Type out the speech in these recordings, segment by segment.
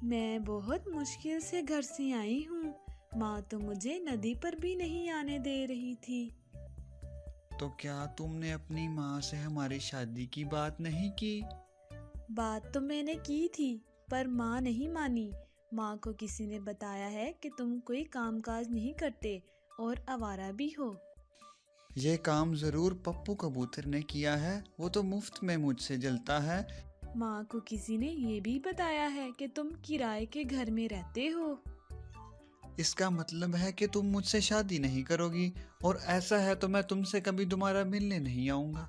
मैं बहुत मुश्किल से घर से आई हूँ। माँ तो मुझे नदी पर भी नहीं आने दे रही थी। तो क्या तुमने अपनी माँ से हमारी शादी की बात नहीं की? बात तो मैंने की थी, पर माँ नहीं मानी। माँ को किसी ने बताया है कि तुम कोई कामकाज नहीं करते और आवारा भी हो। ये काम जरूर पप्पू कबूतर ने किया है, वो तो मुफ्त में मुझसे जलता है। माँ को किसी ने ये भी बताया है कि तुम किराए के घर में रहते हो। इसका मतलब है कि तुम मुझसे शादी नहीं करोगी, और ऐसा है तो मैं तुमसे कभी दोबारा मिलने नहीं आऊंगा।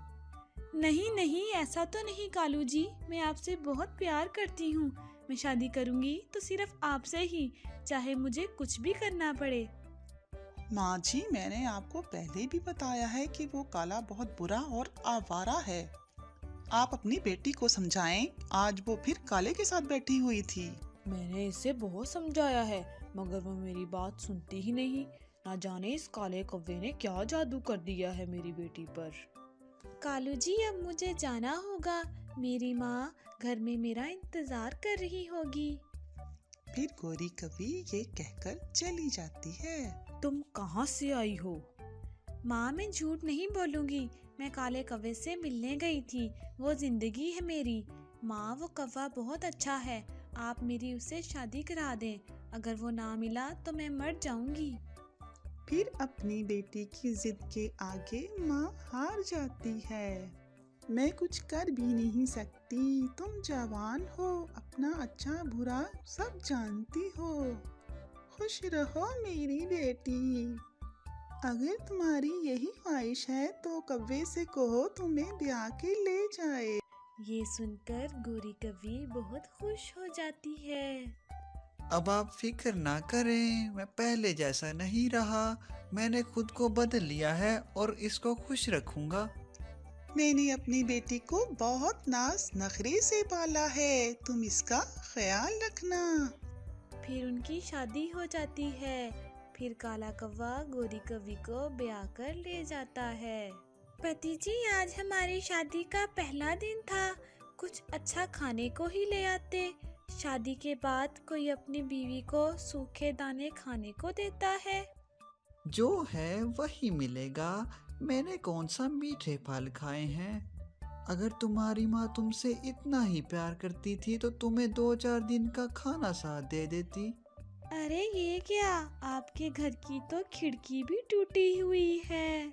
नहीं नहीं, ऐसा तो नहीं कालू जी, मैं आपसे बहुत प्यार करती हूँ। मैं शादी करूँगी तो सिर्फ आपसे ही, चाहे मुझे कुछ भी करना पड़े। माँ जी, मैंने आपको पहले भी बताया है कि वो काला बहुत बुरा और आवारा है। आप अपनी बेटी को समझाएं, आज वो फिर काले के साथ बैठी हुई थी। मैंने इसे बहुत समझाया है, मगर वो मेरी बात सुनती ही नहीं। ना जाने इस काले कौवे ने क्या जादू कर दिया है मेरी बेटी पर। कालू जी, अब मुझे जाना होगा। मेरी माँ घर में मेरा इंतजार कर रही होगी। फिर गोरी कवि ये कहकर चली जाती है। तुम कहाँ से आई हो? माँ, मैं झूठ नहीं बोलूंगी। मैं काले कौवे से मिलने गई थी। वो जिंदगी है मेरी। माँ, वो कौवा बहुत अच्छा है। आप मेरी उससे शादी करा दें। अगर वो ना मिला तो मैं मर जाऊंगी। फिर अपनी बेटी की जिद के आगे माँ हार जाती है। मैं कुछ कर भी नहीं सकती, तुम जवान हो, अपना अच्छा बुरा सब जानती हो। खुश रहो मेरी बेटी। अगर तुम्हारी यही ख्वाहिश है तो कव्वे से कहो तुम्हें ब्याह के ले जाए। ये सुनकर गोरी कवि बहुत खुश हो जाती है। अब आप फिक्र ना करें, मैं पहले जैसा नहीं रहा। मैंने खुद को बदल लिया है और इसको खुश रखूंगा। मैंने अपनी बेटी को बहुत नाज नखरे से पाला है, तुम इसका ख्याल रखना। फिर उनकी शादी हो जाती है। फिर काला कौवा गोरी कवि को ब्याह कर ले जाता है। पति जी, आज हमारी शादी का पहला दिन था। कुछ अच्छा खाने को ही ले आते। शादी के बाद कोई अपनी बीवी को सूखे दाने खाने को देता है। जो है वही मिलेगा। मैंने कौन सा मीठे फल खाए हैं। अगर तुम्हारी माँ तुमसे इतना ही प्यार करती थी तो तुम्हें 2-4 दिन का खाना साथ दे देती। अरे ये क्या, आपके घर की तो खिड़की भी टूटी हुई है।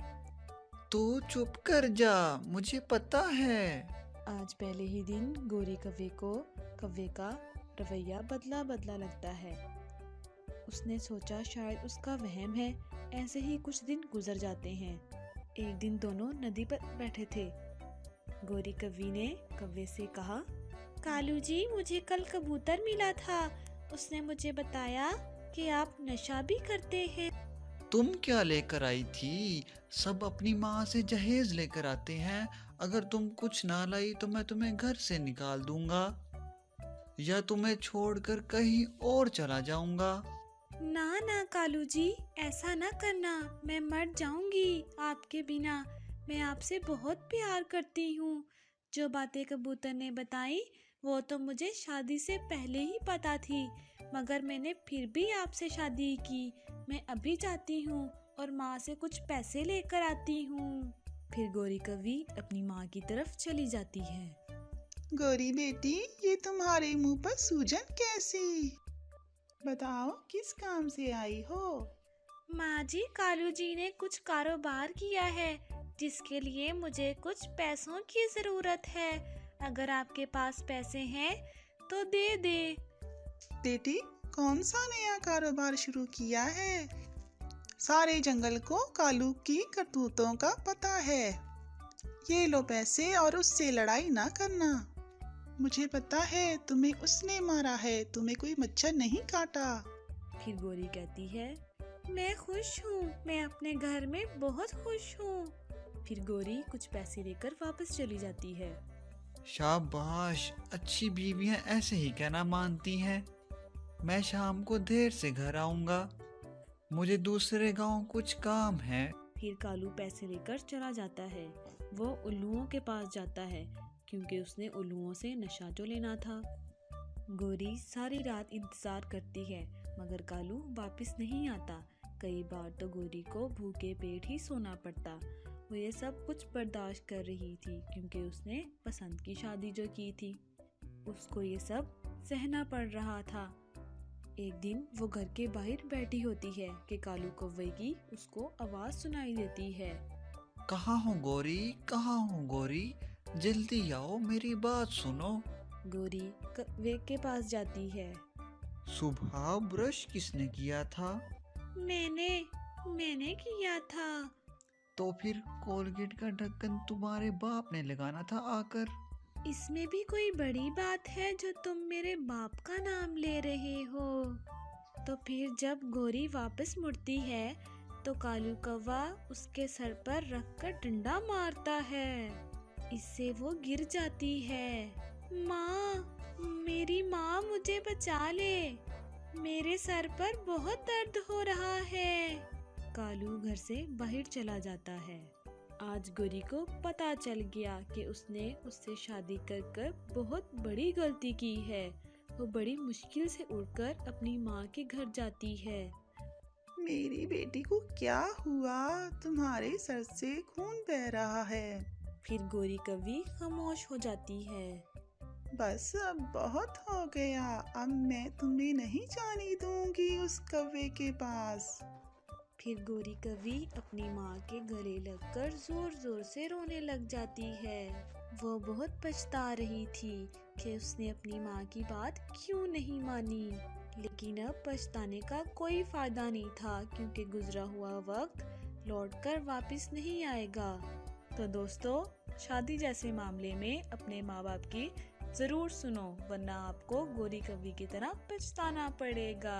तो चुप कर जा, मुझे पता है। आज पहले ही दिन गोरी कव्वे का रवैया बदला बदला लगता है। उसने सोचा शायद उसका वहम है। ऐसे ही कुछ दिन गुजर जाते हैं। एक दिन दोनों नदी पर बैठे थे। गोरी कवि ने कव्वे से कहा, कालू जी, मुझे कल कबूतर मिला था। उसने मुझे बताया कि आप नशा भी करते हैं। तुम क्या लेकर आई थी? सब अपनी माँ से जहेज लेकर आते हैं। अगर तुम कुछ ना लाई तो मैं तुम्हें घर से निकाल दूंगा, या तुम्हें छोड़कर कहीं और चला जाऊंगा। ना ना कालू जी, ऐसा ना करना। मैं मर जाऊंगी आपके बिना। मैं आपसे बहुत प्यार करती हूँ। जो बातें कबूतर ने बताई वो तो मुझे शादी से पहले ही पता थी, मगर मैंने फिर भी आपसे शादी की। मैं अभी जाती हूँ और माँ से कुछ पैसे लेकर आती हूँ। फिर गोरी कवि अपनी माँ की तरफ चली जाती है। गोरी बेटी, ये तुम्हारे मुंह पर सूजन कैसी? बताओ किस काम से आई हो? माँ जी, कालू जी ने कुछ कारोबार किया है जिसके लिए मुझे कुछ पैसों की जरूरत है। अगर आपके पास पैसे हैं तो दे दे। बेटी, कौन सा नया कारोबार शुरू किया है? सारे जंगल को कालू की करतूतों का पता है। ये लो पैसे और उससे लड़ाई ना करना। मुझे पता है तुम्हें उसने मारा है, तुम्हें कोई मच्छर नहीं काटा। फिर गोरी कहती है, मैं खुश हूँ, मैं अपने घर में बहुत खुश हूँ। फिर गोरी कुछ पैसे लेकर वापस चली जाती है। शाबाश, अच्छी बीवियां ऐसे ही कहना मानती हैं। मैं शाम को देर से घर आऊंगा, मुझे दूसरे गांव कुछ काम है। फिर कालू पैसे लेकर चला जाता है। वो उल्लुओं के पास जाता है क्योंकि उसने उल्लुओं से नशा जो लेना था। गोरी सारी रात इंतजार करती है मगर कालू वापस नहीं आता। कई बार तो गोरी को भूखे पेट ही सोना पड़ता। वो ये सब कुछ बर्दाश्त कर रही थी क्योंकि उसने पसंद की शादी जो की थी, उसको ये सब सहना पड़ रहा था। एक दिन वो घर के बाहर बैठी होती है कि कालू कौवे की उसको आवाज सुनाई देती है। कहाँ हो गोरी, कहाँ हो गोरी, जल्दी आओ मेरी बात सुनो। गोरी कौवे के पास जाती है। सुबह ब्रश किसने किया था? मैंने किया था। तो फिर कोलगेट का ढक्कन तुम्हारे बाप ने लगाना था आकर। इसमें भी कोई बड़ी बात है जो तुम मेरे बाप का नाम ले रहे हो? तो फिर जब गोरी वापस मुड़ती है तो कालू कौवा उसके सर पर रखकर डंडा मारता है। इससे वो गिर जाती है। मेरी माँ मुझे बचा ले, मेरे सर पर बहुत दर्द हो रहा है। कालू घर से बाहर चला जाता है। आज गोरी को पता चल गया कि उसने उससे शादी कर बहुत बड़ी गलती की है। वो बड़ी मुश्किल से उड़कर अपनी माँ के घर जाती है। मेरी बेटी को क्या हुआ? तुम्हारे सर से खून बह रहा है। फिर गोरी कौवी खामोश हो जाती है। बस अब बहुत हो गया, अब मैं तुम्हें नहीं जाने दूंगी उस कौवे के पास। फिर गोरी कौवी अपनी माँ के गले लगकर जोर जोर से रोने लग जाती है। वो बहुत पछता रही थी कि उसने अपनी माँ की बात क्यों नहीं मानी, लेकिन अब पछताने का कोई फायदा नहीं था क्योंकि गुजरा हुआ वक्त लौटकर वापस नहीं आएगा। तो दोस्तों, शादी जैसे मामले में अपने माँ बाप की जरूर सुनो, वरना आपको गोरी कौवी की तरह पछताना पड़ेगा।